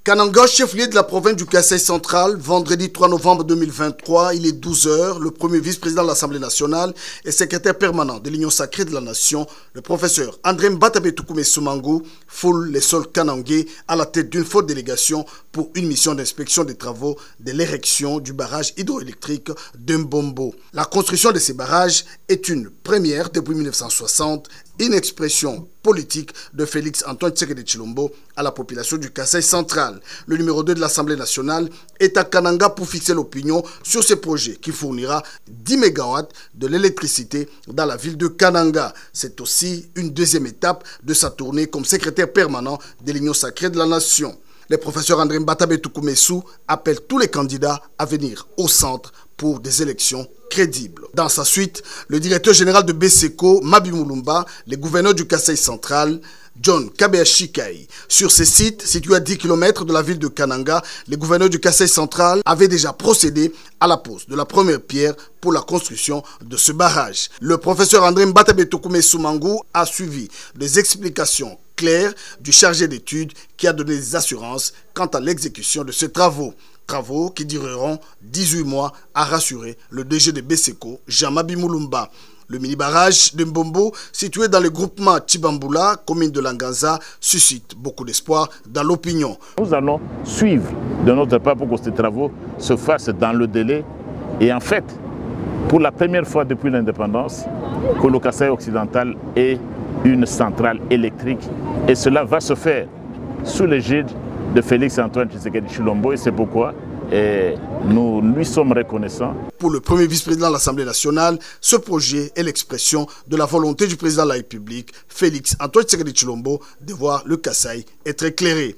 Kananga, chef-lieu de la province du Kasaï central, vendredi 3 novembre 2023, il est 12 h. Le premier vice-président de l'Assemblée nationale et secrétaire permanent de l'Union sacrée de la nation, le professeur André Mbatabe Toukoumé Soumangu, foule les sols kanangais à la tête d'une forte délégation pour une mission d'inspection des travaux de l'érection du barrage hydroélectrique de Mbombo. La construction de ces barrages est une première depuis 1960, une expression politique de Félix Antoine Tshisekedi Tshilombo à la population du Kasaï central. Le numéro 2 de l'Assemblée nationale est à Kananga pour fixer l'opinion sur ce projet qui fournira 10 MW de l'électricité dans la ville de Kananga. C'est aussi une deuxième étape de sa tournée comme secrétaire permanent de l'Union sacrée de la nation. Le professeur André Mbatabe Toukoumé Soumangu appelle tous les candidats à venir au centre pour des élections crédibles. Dans sa suite, le directeur général de BSECO, Mabi Mulumba, le gouverneur du Kasaï central, John Kabeashikai. Sur ces sites, situés à 10 km de la ville de Kananga, le gouverneur du Kasaï central avait déjà procédé à la pose de la première pierre pour la construction de ce barrage. Le professeur André Mbatabe Toukoumé Soumangu a suivi des explications claires du chargé d'études qui a donné des assurances quant à l'exécution de ces travaux. Travaux qui dureront 18 mois, a rassuré le DG de BSECO, Jean-Mabi Mulumba. Le mini-barrage de Mbombo, situé dans le groupement Tchibamboula, commune de Langanza, suscite beaucoup d'espoir dans l'opinion. Nous allons suivre de notre part pour que ces travaux se fassent dans le délai. Et en fait, pour la première fois depuis l'indépendance, que le Kasaï occidental ait une centrale électrique. Et cela va se faire sous l'égide de Félix Antoine Tshisekedi Tshilombo, et c'est pourquoi nous lui sommes reconnaissants. Pour le premier vice-président de l'Assemblée nationale, ce projet est l'expression de la volonté du président de la République, Félix Antoine Tshisekedi Tshilombo, de voir le Kasaï être éclairé.